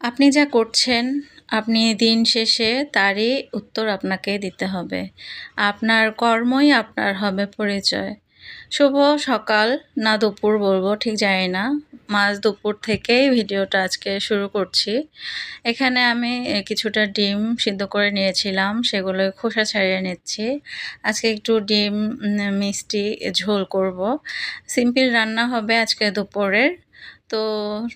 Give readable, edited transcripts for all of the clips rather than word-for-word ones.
আপনি যা করছেন, আপনি দিন শেষে তারই উত্তর আপনাকে দিতে হবে। আপনার কর্মই আপনার হবে পরিচয়। শুভ সকাল না দুপুর বলবো ঠিক জানি না। মাঝ দুপুর থেকেই ভিডিওটা আজকে শুরু করছি। এখানে আমি কিছুটা ডিম সিদ্ধ করে নিয়েছিলাম, সেগুলোই খোসা ছাড়িয়ে নিচ্ছি। আজকে একটু ডিম মিষ্টি ঝোল করব। সিম্পল রান্না হবে আজকে দুপুরের। তো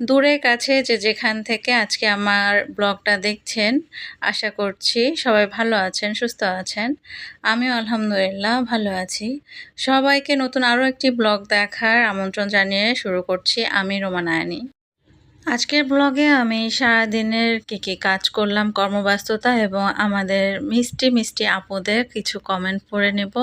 দূরে কাছে যে যেখান থেকে আজকে আমার ব্লগটা দেখছেন, আশা করছি সবাই ভালো আছেন, সুস্থ আছেন। আমিও আলহামদুলিল্লাহ ভালো আছি। সবাইকে নতুন আরও একটি ব্লগ দেখার আমন্ত্রণ জানিয়ে শুরু করছি আমি রোমা নায়ানী। আজকের ব্লগে আমি সারাদিনের কী কাজ করলাম, কর্মব্যস্ততা এবং আমাদের মিষ্টি মিষ্টি আপুদের কিছু কমেন্ট পড়ে নেব।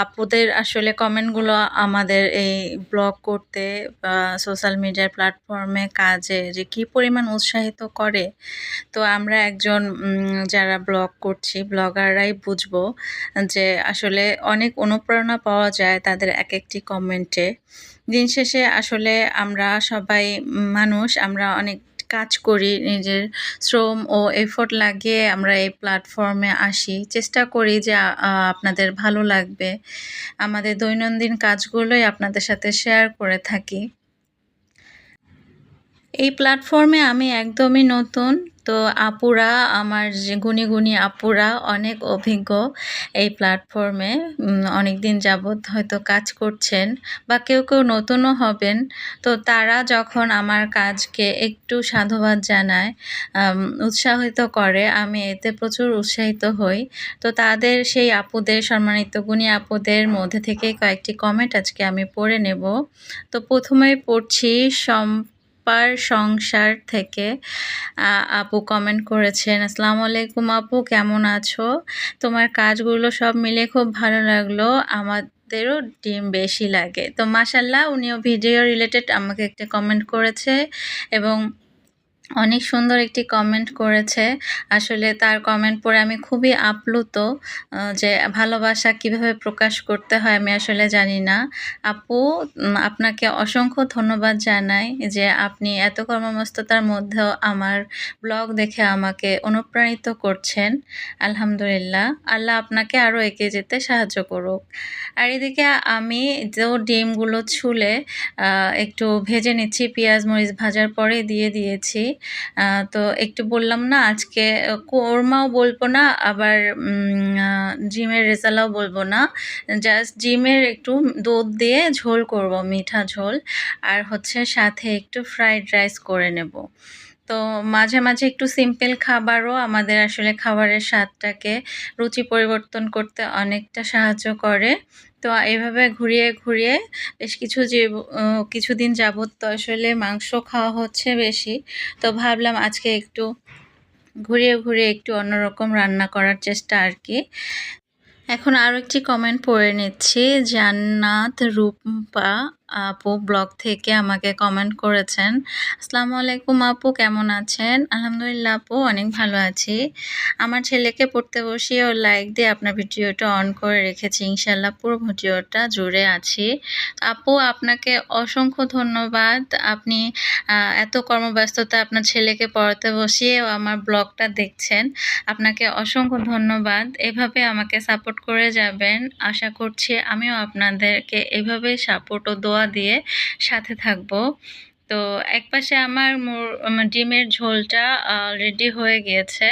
আপুদের আসলে কমেন্টগুলো আমাদের এই ব্লগ করতে বা সোশ্যাল মিডিয়ার প্ল্যাটফর্মে কাজে যে কী পরিমাণ উৎসাহিত করে, তো আমরা একজন যারা ব্লগ করছি ব্লগাররাই বুঝবো যে আসলে অনেক অনুপ্রেরণা পাওয়া যায় তাদের এক একটি কমেন্টে। দিন শেষে আসলে আমরা সবাই মানুষ, আমরা অনেক কাজ করি, নিজের শ্রম ও এফোর্ট লাগিয়ে আমরা এই প্ল্যাটফর্মে আসি, চেষ্টা করি যে আপনাদের ভালো লাগবে, আমাদের দৈনন্দিন কাজগুলোই আপনাদের সাথে শেয়ার করে থাকি। এই প্ল্যাটফর্মে আমি একদমই নতুন, তো আপুরা আমার যে গুণী আপুরা অনেক অভিজ্ঞ এই প্ল্যাটফর্মে, অনেক দিন যাবৎ হয়তো কাজ করছেন বা কেউ নতুনও হবেন। তো তারা যখন আমার কাজকে একটু সাধুবাদ জানায়, উৎসাহিত করে, আমি এতে প্রচুর উৎসাহিত হই। তো তাদের সেই আপুদের, সম্মানিত গুণী আপুদের মধ্যে থেকে কয়েকটি কমেন্ট আজকে আমি পড়ে নেব। তো প্রথমেই পড়ছি সংসার থেকে। আপু কমেন্ট করেছেন, আসসালামু আলাইকুম আপু, কেমন আছো? তোমার কাজগুলো সব মিলে খুব ভালো লাগলো, আমাদেরও ডিম বেশি লাগে। তো মাশাল্লাহ, উনিও ভিডিও রিলেটেড আমাকে একটা কমেন্ট করেছে এবং অনেক সুন্দর একটি কমেন্ট করেছে। আসলে তার কমেন্ট পড়ে আমি খুবই আপ্লুত যে ভালোবাসা কিভাবে প্রকাশ করতে হয় আমি আসলে জানি না। আপু, আপনাকে অসংখ্য ধন্যবাদ জানাই যে আপনি এত কর্মব্যস্ততার মধ্যেও আমার ব্লগ দেখে আমাকে অনুপ্রাণিত করছেন। আলহামদুলিল্লাহ, আল্লাহ আপনাকে আরও এগিয়ে যেতে সাহায্য করুক। আর এদিকে আমি যে ডিমগুলো ছুলে একটু ভেজে নিচ্ছি, পেঁয়াজ মরিচ ভাজার পরে দিয়ে দিয়েছি। তো একটু বললাম না আজকে কোরমাও বলবো না, আবার ডিমের রেজালাও বলবো না, জাস্ট ডিমের একটু দুধ দিয়ে ঝোল করব, মিঠা ঝোল। আর হচ্ছে সাথে একটু ফ্রাইড রাইস করে নেব। তো মাঝে মাঝে একটু সিম্পল খাবারও আমাদের আসলে খাবারের স্বাদটাকে রুচি পরিবর্তন করতে অনেকটা সাহায্য করে। তো এভাবে ঘুরিয়ে ঘুরিয়ে বেশ কিছুদিন যাবত তো আসলে মাংস খাওয়া হচ্ছে বেশি, তো ভাবলাম আজকে একটু ঘুরিয়ে ঘুরিয়ে একটু অন্যরকম রান্না করার চেষ্টা আর কি। এখন আরও একটি কমেন্ট পড়ে নিচ্ছি। জান্নাত রূপা আপু ব্লগ থেকে আমাকে কমেন্ট করেছেন, আসসালামু আলাইকুম আপু, কেমন আছেন? আলহামদুলিল্লাহ আপু, অনেক ভালো আছি। আমার ছেলেকে পড়তে বসিয়ে ও লাইক দিয়ে আপনার ভিডিওটা অন করে রেখেছি, ইনশাল্লাহ পুরো ভিডিওটা জুড়ে আছি। আপু, আপনাকে অসংখ্য ধন্যবাদ। আপনি এত কর্মব্যস্ততা আপনার ছেলেকে পড়াতে বসিয়েও আমার ব্লগটা দেখছেন, আপনাকে অসংখ্য ধন্যবাদ। এভাবে আমাকে সাপোর্ট করে যাবেন, আশা করছি আমিও আপনাদেরকে এভাবেই সাপোর্ট ও দোয়া দিয়ে সাথে থাকব। তো একপাশে আমার ডিমের ঝোলটা রেডি হয়ে গিয়েছে,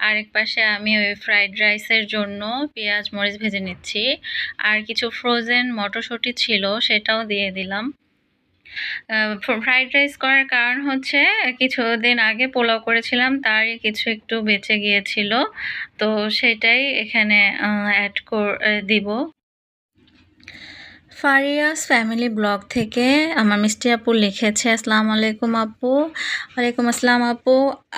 আর একপাশে আমি ওই ফ্রাইড রাইসের জন্য পেঁয়াজ মরিচ ভেজে নিচ্ছি। আর কিছু ফ্রোজেন মটরশুঁটি ছিল, সেটাও দিয়ে দিলাম। ফ্রাইড রাইস করার কারণ হচ্ছে কিছুদিন আগে পোলাও করেছিলাম, তারই কিছু একটু বেঁচে গিয়েছিল, তো সেটাই এখানে অ্যাড দিব। ফারিয়াস ফ্যামিলি ব্লগ থেকে আমার মিষ্টি আপু লিখেছে, আসসালামু আলাইকুম আপু। ওয়ালাইকুম আসসালাম আপু,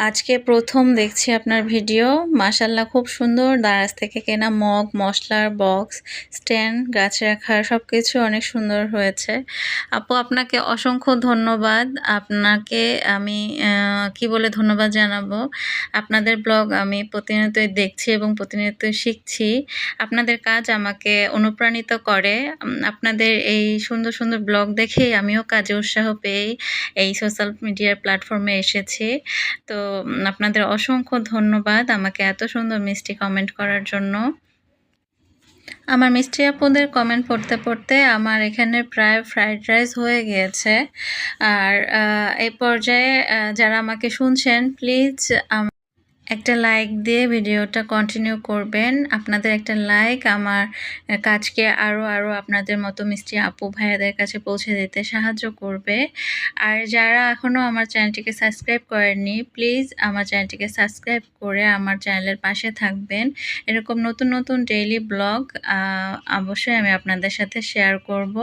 আজকে প্রথম দেখছি আপনার ভিডিও, মাশাল্লাহ খুব সুন্দর, দারাজ থেকে কেনা মগ, মশলার বক্স, স্ট্যান্ড, গাছ রাখার সব কিছু অনেক সুন্দর হয়েছে। আপু, আপনাকে অসংখ্য ধন্যবাদ। আপনাকে আমি কি বলে ধন্যবাদ জানাবো। আপনাদের ব্লগ আমি প্রতিনিয়তই দেখছি এবং প্রতিনিয়তই শিখছি। আপনাদের কাজ আমাকে অনুপ্রাণিত করে। আপনার আপনাদের এই সুন্দর সুন্দর ব্লগ দেখেই আমিও কাজে উৎসাহ পেয়েই এই সোশ্যাল মিডিয়ার প্ল্যাটফর্মে এসেছি। তো আপনাদের অসংখ্য ধন্যবাদ আমাকে এত সুন্দর মিষ্টি কমেন্ট করার জন্য। আমার মিষ্টি আপুদের কমেন্ট পড়তে পড়তে আমার এখানে প্রায় ফ্রাইড রাইস হয়ে গিয়েছে। আর এই পর্যায়ে যারা আমাকে শুনছেন প্লিজ একটা লাইক দিয়ে ভিডিওটা কন্টিনিউ করবেন। আপনাদের একটা লাইক আমার কাজকে আরও আপনাদের মতো মিষ্টি আপু ভাইয়াদের কাছে পৌঁছে দিতে সাহায্য করবে। আর যারা এখনও আমার চ্যানেলটিকে সাবস্ক্রাইব করেননি প্লিজ আমার চ্যানেলটিকে সাবস্ক্রাইব করে আমার চ্যানেলের পাশে থাকবেন। এরকম নতুন নতুন ডেইলি ব্লগ অবশ্যই আমি আপনাদের সাথে শেয়ার করব।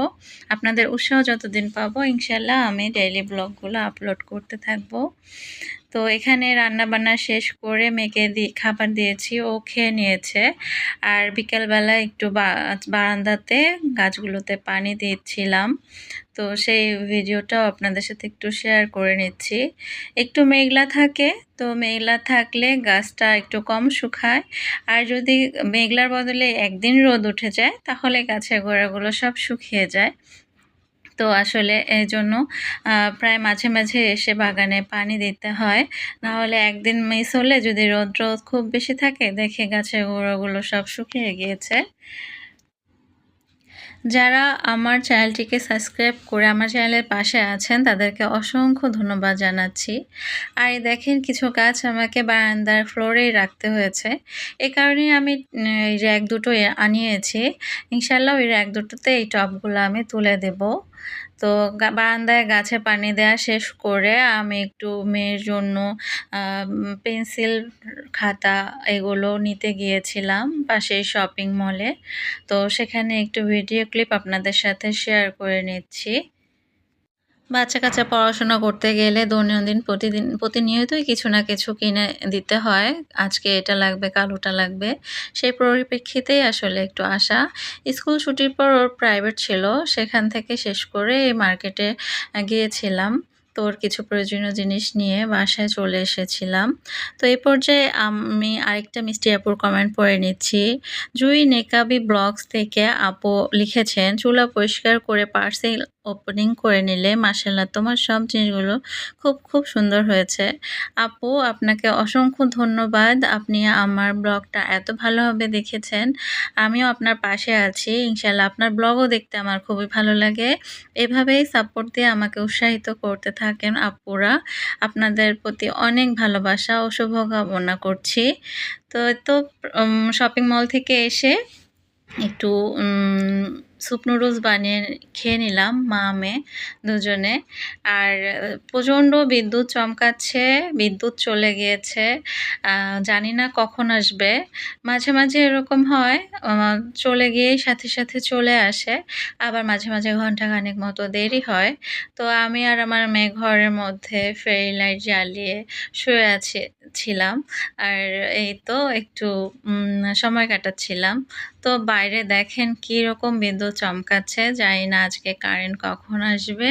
আপনাদের উৎসাহ যতদিন পাবো ইনশাল্লাহ আমি ডেইলি ব্লগগুলো আপলোড করতে থাকবো। তো এখানে রান্নাবান্না শেষ করে মেয়েকে খাবার দিয়েছি, ও খেয়ে নিয়েছে। আর বিকেলবেলা একটু বারান্দাতে গাছগুলোতে পানি দিচ্ছিলাম। তো সেই ভিডিওটাও আপনাদের সাথে একটু শেয়ার করে নিচ্ছি। একটু মেঘলা থাকে, তো মেঘলা থাকলে গাছটা একটু কম শুকায়। আর যদি মেঘলার বদলে একদিন রোদ উঠে যায় তাহলে গাছের গোড়াগুলো সব শুকিয়ে যায়। তো আসলে এজন্য প্রায় মাঝে মাঝে এসে বাগানে পানি দিতে হয়। নাহলে একদিন মিস হলে যদি রোদ খুব বেশি থাকে দেখে গাছের গোড়াগুলো সব শুকিয়ে গিয়েছে। যারা আমার চ্যানেলটিকে সাবস্ক্রাইব করে আমার চ্যানেলের পাশে আছেন তাদেরকে অসংখ্য ধন্যবাদ জানাচ্ছি। আর দেখেন কিছু গাছ আমাকে বারান্দার ফ্লোরেই রাখতে হয়েছে। এই কারণেই আমি এই র্যাক দুটো আনিয়েছি। ইনশাল্লাহ ওই র্যাক দুটোতে এই টবগুলো আমি তুলে দেব। তো বারান্দায় গাছে পানি দেওয়া শেষ করে আমি একটু মেয়ের জন্য পেন্সিল, খাতা এগুলো নিতে গিয়েছিলাম পাশের শপিং মলে। তো সেখানে একটু ভিডিও ক্লিপ আপনাদের সাথে শেয়ার করে নিচ্ছি। বাচ্চা-কাচ্চা পড়াশোনা করতে গেলে দৈনন্দিন প্রতিনিয়তই কিছু না কিছু কিনে দিতে হয়। আজকে এটা লাগবে, কাল ওটা লাগবে। সেই পরিপ্রেক্ষিতেই আসলে একটু আসা। স্কুল ছুটির পর ওর প্রাইভেট ছিল, সেখান থেকে শেষ করে এই মার্কেটে গিয়েছিলাম। তো ওর কিছু প্রয়োজনীয় জিনিস নিয়ে বাসায় চলে এসেছিলাম। তো এই পর্যায়ে আমি আরেকটা মিষ্টি আপুর কমেন্ট পড়ে নিচ্ছি। জুই নেকাবি ব্লগস থেকে আপু লিখেছেন, চুলা পরিষ্কার করে পার্সেল ওপেনিং করে নিলে মাশাআল্লাহ তোমার সব জিনিসগুলো খুব সুন্দর হয়েছে। আপু আপনাকে অসংখ্য ধন্যবাদ। আপনি আমার ব্লগটা এত ভালোভাবে দেখেছেন। আমিও আপনার পাশে আছি। ইনশাআল্লাহ আপনার ব্লগও দেখতে আমার খুবই ভালো লাগে। এভাবেই সাপোর্ট দিয়ে আমাকে উৎসাহিত করতে থাকেন আপুরা। আপনাদের প্রতি অনেক ভালোবাসা ও শুভকামনা করছি। তো শপিং মল থেকে এসে একটু স্যুপ নুডলস বানিয়ে খেয়ে নিলাম মা মেয়ে দুজনে। আর প্রচণ্ড বিদ্যুৎ চমকাচ্ছে, বিদ্যুৎ চলে গিয়েছে। জানি না কখন আসবে। মাঝে মাঝে এরকম হয়, চলে গিয়েই সাথে সাথে চলে আসে। আবার মাঝে মাঝে ঘন্টাখানেক মতো দেরি হয়। তো আমি আর আমার মেয়ে ঘরের মধ্যে ফেরি লাইট জ্বালিয়ে শুয়ে ছিলাম। আর এই তো একটু সময় কাটাচ্ছিলাম। তো বাইরে দেখেন কীরকম বিদ্যুৎ চমকাচ্ছে, জানি না আজকে কারেন্ট কখন আসবে।